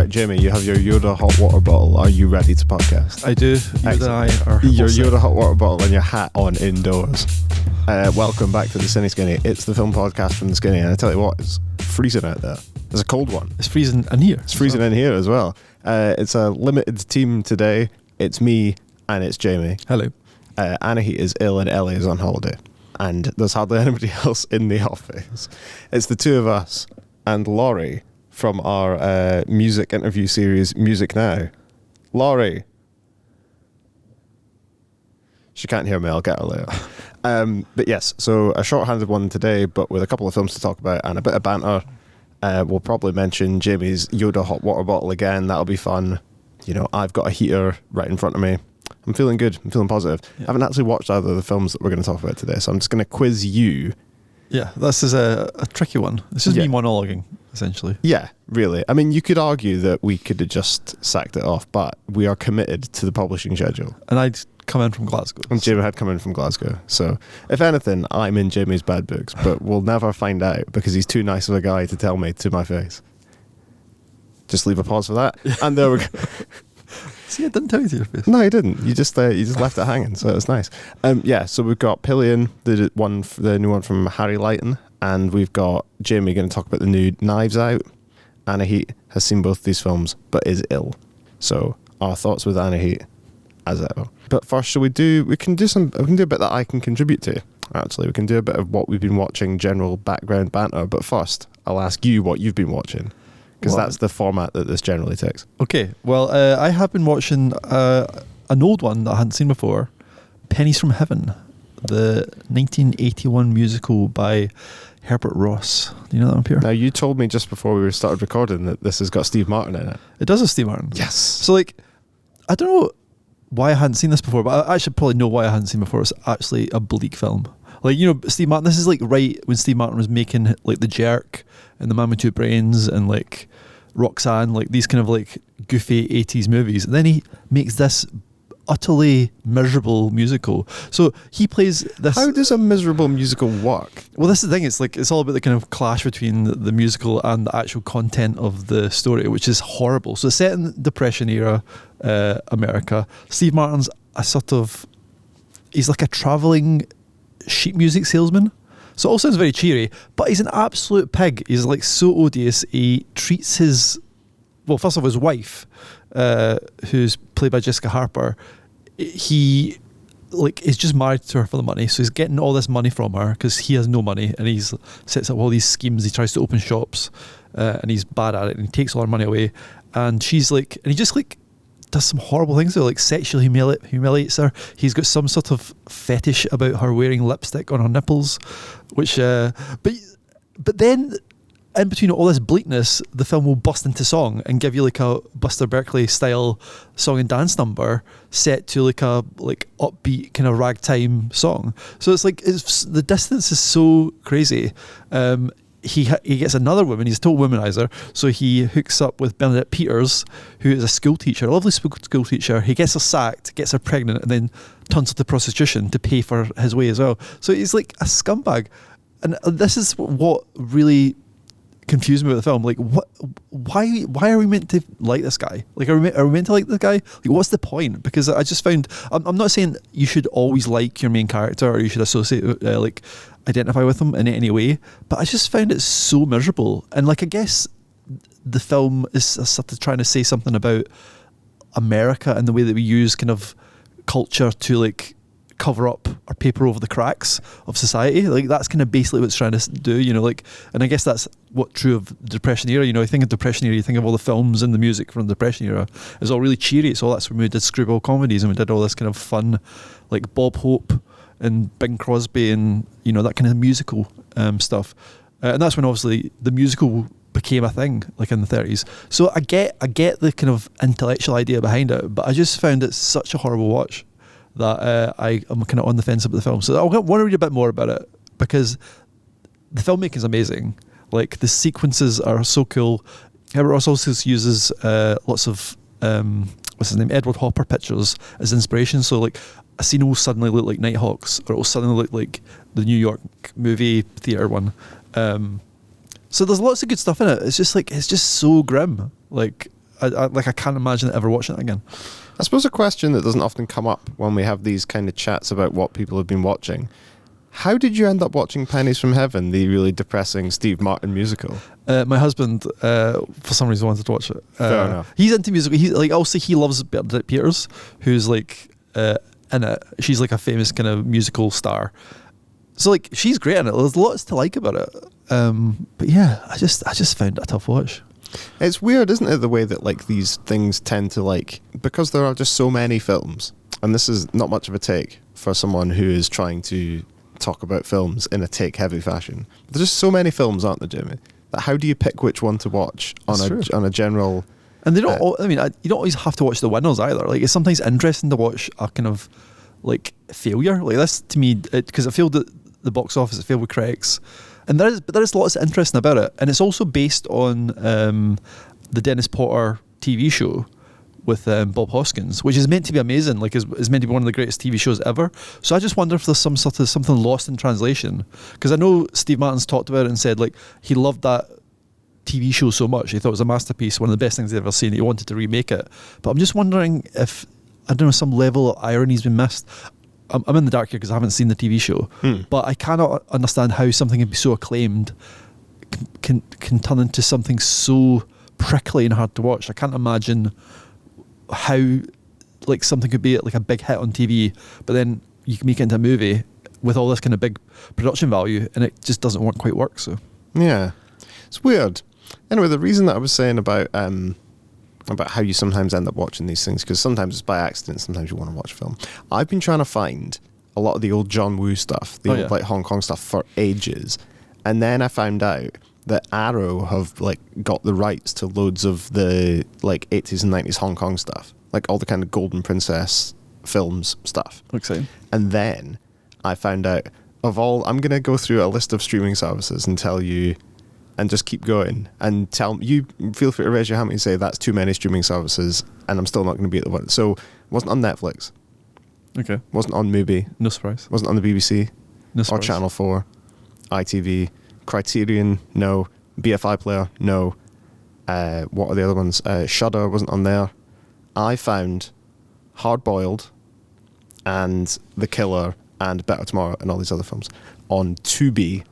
Right, Jamie, you have your Yoda hot water bottle. Are you ready to podcast? I do. You and I are. Your Yoda hot water bottle and your hat on indoors. Welcome back to the Cineskinny. It's the film podcast from the Skinny, and I tell you what, it's freezing out there. It's a cold one. It's freezing in here. It's freezing in here as well. It's a limited team today. It's me and it's Jamie. Hello. Anahit is ill and Ellie is on holiday. And there's hardly anybody else in the office. It's the two of us and Laurie from our music interview series, Music Now. Laurie. She can't hear me, I'll get her later. But yes, so a short-handed one today, but with a couple of films to talk about and a bit of banter. We'll probably mention Jamie's Yoda hot water bottle again. That'll be fun. You know, I've got a heater right in front of me. I'm feeling good. I'm feeling positive. Yeah. I haven't actually watched either of the films that we're going to talk about today, so I'm just going to quiz you. Yeah, this is a tricky one. This is me monologuing, essentially. Yeah, really. I mean, you could argue that we could have just sacked it off, but we are committed to the publishing schedule. And I'd come in from Glasgow. And Jamie had come in from Glasgow. So, if anything, I'm in Jamie's bad books, but we'll never find out because he's too nice of a guy to tell me to my face. Just leave a pause for that. And there we go. See, I didn't tell you to your face. No, you didn't. You just left it hanging, so it's nice. So we've got Pillion, the new one from Harry Lighton, and we've got Jamie going to talk about the new Knives Out. Anahit has seen both these films, but is ill. So our thoughts with Anahit as ever. But first, we can do a bit that I can contribute to. Actually, we can do a bit of what we've been watching, general background banter. But first, I'll ask you what you've been watching. Because that's the format that this generally takes. Okay, well, I have been watching an old one that I hadn't seen before, Pennies from Heaven, the 1981 musical by Herbert Ross. Do you know that one, Pierre? Now, you told me just before we started recording that this has got Steve Martin in it. It does have Steve Martin. Yes. So, I don't know why I hadn't seen this before, but I should probably know why I hadn't seen it before. It's actually a bleak film. Steve Martin, this is right when Steve Martin was making The Jerk and The Man with Two Brains and Roxanne, these kind of goofy 80s movies. And then he makes this utterly miserable musical. So he plays this. How does a miserable musical work? Well, this is the thing. It's all about the kind of clash between the musical and the actual content of the story, which is horrible. So it's set in Depression era America. Steve Martin's he's like a traveling sheet music salesman. So it all sounds very cheery, but he's an absolute pig. He's so odious. He treats first of all, his wife, who's played by Jessica Harper, he is just married to her for the money. So he's getting all this money from her because he has no money, and he's sets up all these schemes. He tries to open shops, and he's bad at it, and he takes all her money away. And she's and he just does some horrible things. So sexually humiliates her. He's got some sort of fetish about her wearing lipstick on her nipples, which but then in between all this bleakness, the film will bust into song and give you a Buster Berkeley style song and dance number set to a upbeat kind of ragtime song. So it's the distance is so crazy. He gets another woman. He's a total womanizer. So he hooks up with Bernadette Peters, who is a school teacher, a lovely school teacher. He gets her sacked, gets her pregnant, and then turns her to prostitution to pay for his way as well. So he's a scumbag. And this is what really confused me about the film. Why are we meant to like this guy? Are we meant to like this guy? What's the point? Because I just found, I'm not saying you should always like your main character or you should associate, identify with him in any way, but I just found it so miserable. And I guess the film is sort of trying to say something about America and the way that we use kind of culture to cover up or paper over the cracks of society. That's kind of basically what it's trying to do, and I guess that's what true of the Depression era. I think of Depression era, you think of all the films and the music from the Depression era. It's all really cheery. It's all that's when we did screwball comedies and we did all this kind of fun, Bob Hope and Bing Crosby and, that kind of musical stuff. And that's when obviously the musical became a thing, in the 30s. So I get the kind of intellectual idea behind it, but I just found it such a horrible watch that I'm kind of on the fence about the film. So I want to read a bit more about it because the filmmaking is amazing. The sequences are so cool. Herbert Ross also uses lots of what's his name, Edward Hopper pictures as inspiration. So a scene will suddenly look like Nighthawks, or it will suddenly look like the New York movie theatre one. So there's lots of good stuff in it. It's just so grim. I can't imagine ever watching it again. I suppose a question that doesn't often come up when we have these kind of chats about what people have been watching. How did you end up watching Pennies from Heaven, the really depressing Steve Martin musical? My husband, for some reason, wanted to watch it. Fair enough. He's into music. He also he loves Bernadette Peters, who's like in it. She's like a famous kind of musical star. So like she's great in it. There's lots to like about it. But yeah, I just found it a tough watch. It's weird, isn't it, the way that like these things tend to like, because there are just so many films, and this is not much of a take for someone who is trying to talk about films in a take-heavy fashion. There's just so many films, aren't there, Jimmy? That how do you pick which one to watch on a general? And they don't. You don't always have to watch the winners either. Like it's sometimes interesting to watch a kind of like failure. Like this to me, because it failed at the box office, it failed with critics. And there is lots interesting about it, and it's also based on the Dennis Potter TV show with Bob Hoskins, which is meant to be amazing. Like, is meant to be one of the greatest TV shows ever. So I just wonder if there's some sort of something lost in translation, because I know Steve Martin's talked about it and said like he loved that TV show so much, he thought it was a masterpiece, one of the best things he'd ever seen. He wanted to remake it, but I'm just wondering if some level of irony's been missed. I'm in the dark here because I haven't seen the TV show, but I cannot understand how something can be so acclaimed can turn into something so prickly and hard to watch. I can't imagine how like something could be like a big hit on TV, but then you can make it into a movie with all this kind of big production value, and it just doesn't quite work. So yeah, it's weird. Anyway, the reason that I was saying about how you sometimes end up watching these things, because sometimes it's by accident, sometimes you want to watch a film. I've been trying to find a lot of the old John Woo stuff, the old like Hong Kong stuff for ages, and then I found out that Arrow have like got the rights to loads of the like 80s and 90s Hong Kong stuff, like all the kind of Golden Princess films stuff. Exciting. And then I found out I'm going to go through a list of streaming services and tell you, and just keep going and you feel free to raise your hand and say that's too many streaming services, and I'm still not going to be at the one. So it wasn't on Netflix. Okay. Wasn't on Mubi. No surprise. Wasn't on the BBC. No surprise. Or Channel 4. ITV. Criterion. No. BFI Player. No. What are the other ones? Shudder wasn't on there. I found Hard Boiled and The Killer and Better Tomorrow and all these other films on Tubi.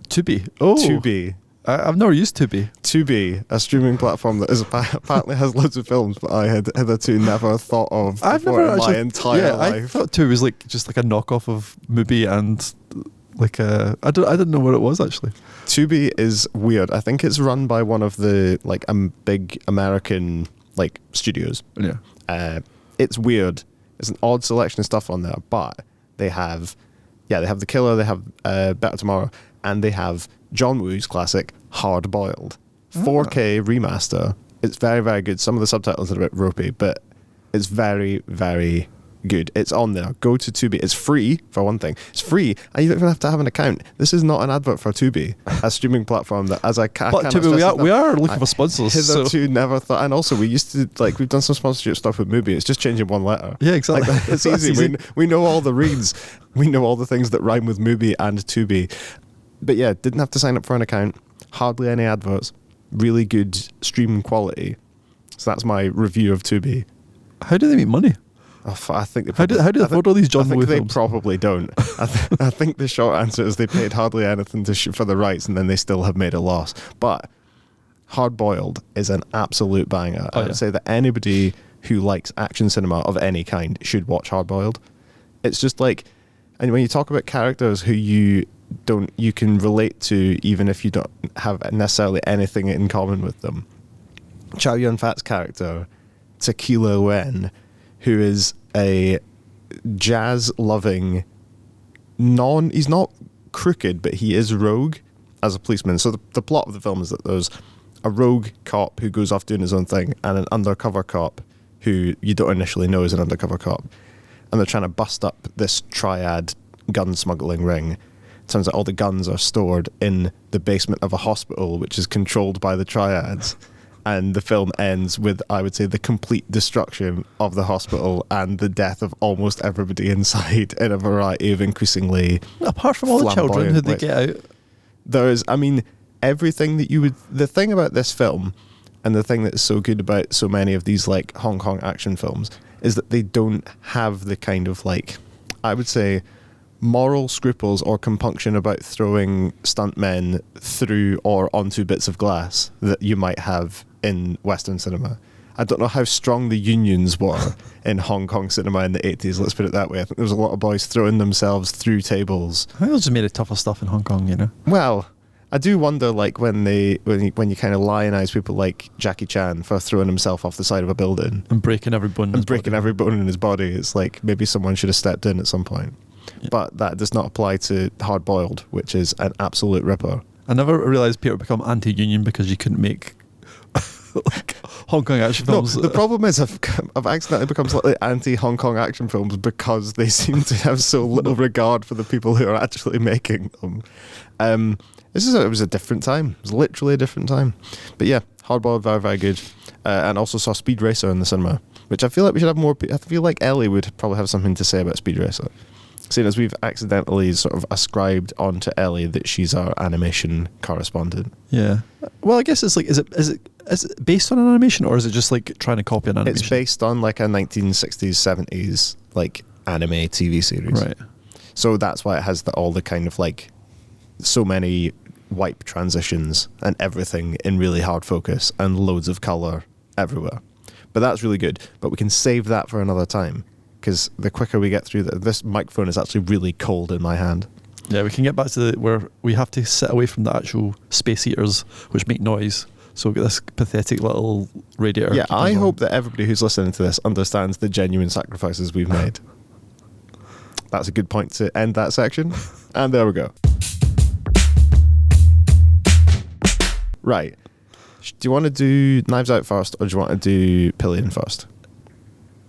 Tubi. Oh. Tubi. I've never used Tubi. Tubi, a streaming platform that apparently has loads of films, but I had hitherto never thought of before in my entire life. I thought Tubi was just like a knockoff of Mubi, and like I didn't know what it was actually. Tubi is weird. I think it's run by one of the like big American like studios. Yeah. It's weird. It's an odd selection of stuff on there, but they have The Killer, they have Better Tomorrow, and they have John Woo's classic Hard Boiled 4K remaster. It's very, very good. Some of the subtitles are a bit ropey, but it's very, very good. It's on there. Go to Tubi. It's free, for one thing. It's free, and you don't even have to have an account. This is not an advert for Tubi, a streaming platform that, as I can't. But Tubi, we are looking for sponsors. Hitherto never thought, and also we used to we've done some sponsorship stuff with Mubi. It's just changing one letter. Yeah, exactly. Like, it's easy. We know all the reads. We know all the things that rhyme with Mubi and Tubi. But yeah, didn't have to sign up for an account. Hardly any adverts. Really good streaming quality. So that's my review of Tubi. How do they make money? I think they probably, how do they afford all these John Woo films? I think they probably don't. I think the short answer is they paid hardly anything for the rights, and then they still have made a loss. But Hard Boiled is an absolute banger. I'd say that anybody who likes action cinema of any kind should watch Hard Boiled. It's just like, and when you talk about characters who you can relate to, even if you don't have necessarily anything in common with them. Chow Yun-fat's character, Tequila Wen, who is a jazz-loving, he's not crooked, but he is rogue as a policeman. So the plot of the film is that there's a rogue cop who goes off doing his own thing, and an undercover cop who you don't initially know is an undercover cop. And they're trying to bust up this triad gun smuggling ring. Turns out all the guns are stored in the basement of a hospital, which is controlled by the triads. And the film ends with, I would say, the complete destruction of the hospital and the death of almost everybody inside in a variety of increasingly apart from all the children who they get out. There is, everything that you would... The thing about this film, And the thing that's so good about so many of these like Hong Kong action films is that they don't have the kind of like, I would say, moral scruples or compunction about throwing stuntmen through or onto bits of glass that you might have in Western cinema. I don't know how strong the unions were in Hong Kong cinema in the 80s, let's put it that way. I think there was a lot of boys throwing themselves through tables. I think they just made it tougher stuff in Hong Kong, you know? Well, I do wonder, like, when you kind of lionize people like Jackie Chan for throwing himself off the side of a building. And breaking every bone in his body. It's like, maybe someone should have stepped in at some point. Yeah. But that does not apply to Hard Boiled, which is an absolute ripper. I never realised Peter become anti-union because you couldn't make like Hong Kong action films. No, the problem is I've accidentally become slightly anti-Hong Kong action films because they seem to have so little regard for the people who are actually making them. It was a different time. It was literally a different time. But yeah, Hard Boiled, very, very good. And also saw Speed Racer in the cinema, which I feel like we should have more. I feel like Ellie would probably have something to say about Speed Racer, seeing as we've accidentally sort of ascribed onto Ellie that she's our animation correspondent. Yeah. Well, I guess it's like, is it based on an animation, or is it just like trying to copy an animation? It's based on like a 1960s, 70s like anime TV series. Right. So that's why it has all the kind of like so many wipe transitions and everything in really hard focus and loads of color everywhere. But that's really good. But we can save that for another time, because the quicker we get through this microphone is actually really cold in my hand. Yeah, we can get back to where we have to sit away from the actual space heaters, which make noise. So we've got this pathetic little radiator. Yeah, I hope that everybody who's listening to this understands the genuine sacrifices we've made. That's a good point to end that section. And there we go. Right. Do you want to do Knives Out first, or do you want to do Pillion first?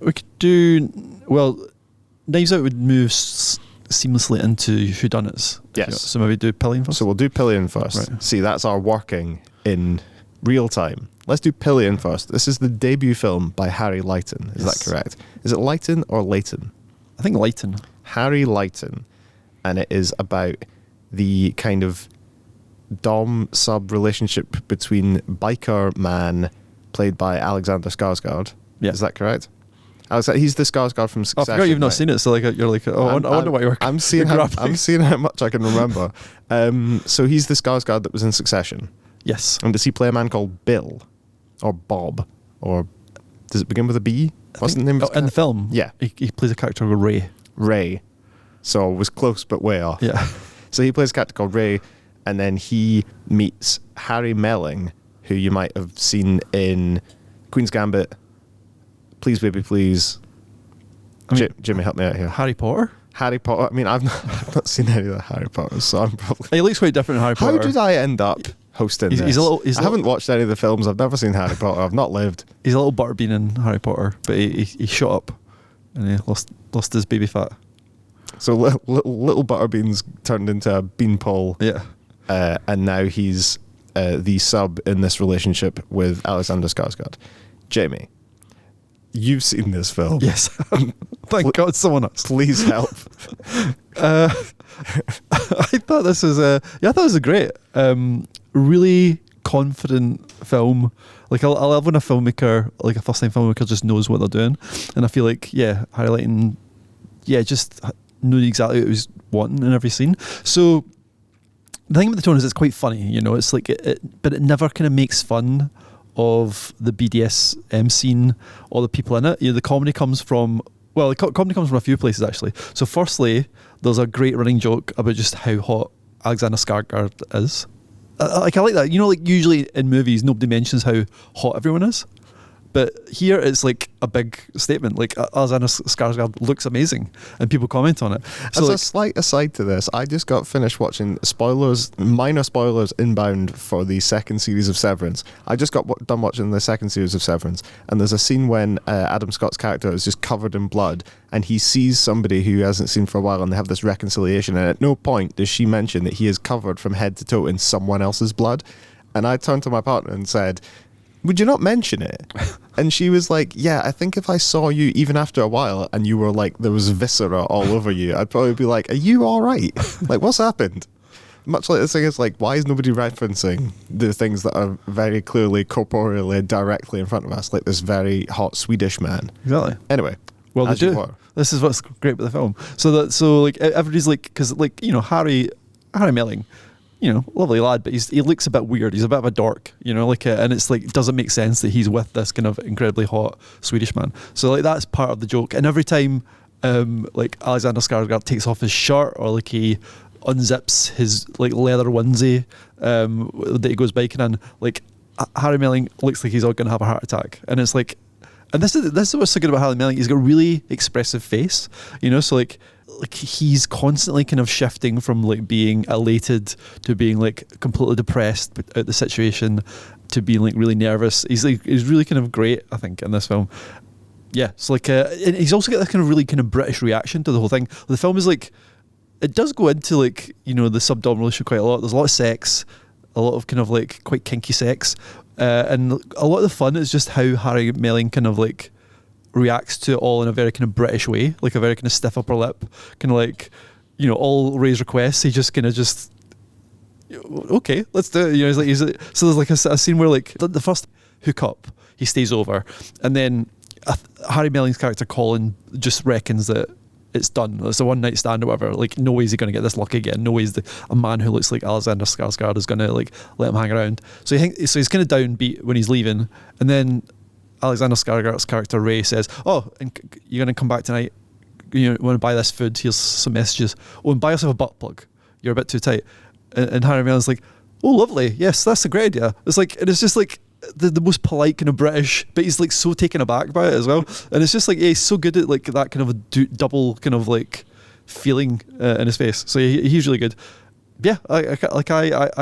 We could do... Well, Knives Out would move seamlessly into Whodunnits. Yes. So maybe do Pillion first? So we'll do Pillion first. Right. See, that's our working in real time. Let's do Pillion first. This is the debut film by Harry Leighton. Is that correct? Is it Leighton or Leighton? I think Leighton. Harry Leighton. And it is about the kind of dom-sub relationship between biker man, played by Alexander Skarsgård. Yeah. Is that correct? He's the Skarsgård from Succession. I forgot you've not seen it, so like you're like, I wonder what you're. I'm seeing how much I can remember. So he's the Skarsgård that was in Succession. Yes. And does he play a man called Bill, or Bob, or does it begin with a B? What's the name? In the film, yeah, he plays a character called Ray. Ray. So it was close but way off. Yeah. So he plays a character called Ray, and then he meets Harry Melling, who you might have seen in Queen's Gambit, Please Baby Please. Jimmy, help me out here. Harry Potter? Harry Potter. I mean, I've not seen any of the Harry Potter, so I'm probably... He looks quite different in Harry Potter. How did I end up hosting this? I haven't watched any of the films. I've never seen Harry Potter. I've not lived. He's a little butterbean in Harry Potter, but he shot up and he lost his baby fat. So little butterbeans turned into a beanpole. Yeah. And now he's the sub in this relationship with Alexander Skarsgård. Jamie, you've seen this film. Yes. Thank God someone else. Please help. I thought this was I thought it was a great, really confident film. Like I love when a filmmaker, like a first time filmmaker, just knows what they're doing. And I feel like, highlighting, just knew exactly what he was wanting in every scene. So the thing about the tone is it's quite funny, it's like but it never kind of makes fun of the BDSM scene or the people in it. The comedy comes from comedy comes from a few places actually. So firstly, there's a great running joke about just how hot Alexander Skarsgård is. I like that. Like usually in movies nobody mentions how hot everyone is. But here it's like a big statement. Like Alexander Skarsgård looks amazing, and people comment on it. So as a slight aside to this, I just got finished watching minor spoilers inbound for the second series of Severance. I just got done watching the second series of Severance, and there's a scene when Adam Scott's character is just covered in blood, and he sees somebody who he hasn't seen for a while, and they have this reconciliation. And at no point does she mention that he is covered from head to toe in someone else's blood. And I turned to my partner and said, would you not mention it? And she was like, yeah, I think if I saw you even after a while and you were like, there was viscera all over you, I'd probably be like, are you all right? Like, what's happened? much like this thing is like, why is nobody referencing the things that are very clearly corporeally directly in front of us, like this very hot Swedish man? Exactly. Anyway, well, they do. This is what's great about the film. So like everybody's like, because like, you know, Harry Melling, you know, lovely lad, but he looks a bit weird. He's a bit of a dork, you know, like, and it's like, it doesn't make sense that he's with this kind of incredibly hot Swedish man. So like, that's part of the joke. And every time, like Alexander Skarsgård takes off his shirt, or like he unzips his like leather onesie that he goes biking in, like Harry Melling looks like he's all going to have a heart attack. And it's like, and this is what's so good about Harry Melling. He's got a really expressive face, you know, so like he's constantly kind of shifting from like being elated to being like completely depressed at the situation to being like really nervous. He's really kind of great, I think, in this film. Yeah, so like and he's also got this kind of really kind of British reaction to the whole thing. The film is like, it does go into like, you know, the sub-dom relationship quite a lot. There's a lot of sex, a lot of kind of like quite kinky sex, and a lot of the fun is just how Harry Melling kind of like reacts to it all in a very kind of British way, like a very kind of stiff upper lip, kind of like, you know, all Ray's requests, he just kind of just, okay, let's do it. You know, so there's like a scene where like the first hookup, he stays over, and then Harry Melling's character Colin just reckons that it's done. It's a one night stand or whatever. Like, no way is he going to get this lucky again. No way is a man who looks like Alexander Skarsgård is going to like let him hang around. So he's kind of downbeat when he's leaving, and then Alexander Skarsgård's character Ray says, "Oh, and you're going to come back tonight. You know, want to buy this food? Here's some messages. Oh, and buy yourself a butt plug. You're a bit too tight." And Harry Melling's like, "Oh, lovely. Yes, that's a great idea." It's like, and it's just like the most polite kind of British, but he's like so taken aback by it as well. And it's just like, yeah, he's so good at like that kind of a double kind of like feeling in his face. So he's really good. Yeah, I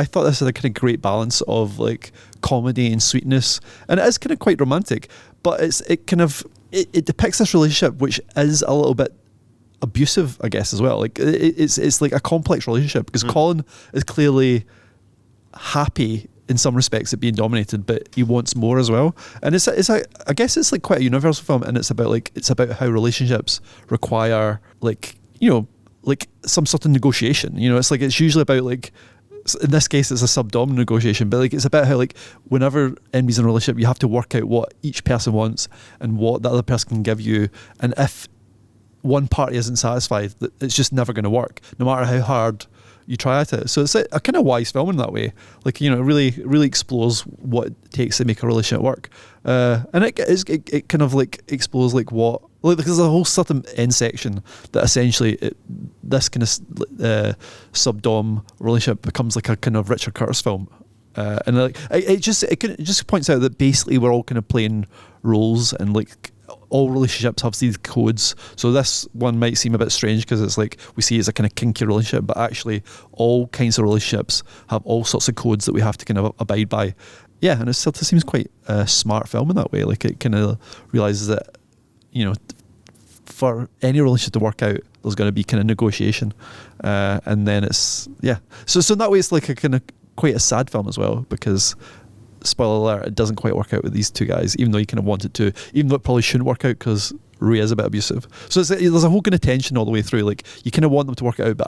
thought this had a kind of great balance of like comedy and sweetness, and it is kind of quite romantic, but it depicts this relationship which is a little bit abusive, I guess, as well. Like it's like a complex relationship because Colin is clearly happy in some respects at being dominated, but he wants more as well. And I guess it's like quite a universal film, and it's about how relationships require like, you know, like some sort of negotiation. You know, it's like, it's usually about like, in this case it's a sub-dom negotiation, but like it's about how like whenever anybody's in a relationship, you have to work out what each person wants and what the other person can give you, and if one party isn't satisfied, it's just never going to work, no matter how hard you try at it. So it's a kind of wise film in that way. Like, you know, it really explores what it takes to make a relationship work, and it kind of like explores like what, like, there's a whole certain end section that essentially this kind of sub-dom relationship becomes like a kind of Richard Curtis film, and like it just points out that basically we're all kind of playing roles, and like all relationships have these codes. So this one might seem a bit strange because it's like we see it as a kind of kinky relationship, but actually all kinds of relationships have all sorts of codes that we have to kind of abide by. Yeah, and it sort of seems quite a smart film in that way. Like, it kind of realizes that, you know, for any relationship to work out, there's going to be kind of negotiation, and then it's, yeah. So in that way, it's like a kind of quite a sad film as well, because, spoiler alert, it doesn't quite work out with these two guys, even though you kind of want it to, even though it probably shouldn't work out because Ray is a bit abusive. So there's a whole kind of tension all the way through. Like, you kind of want them to work it out, but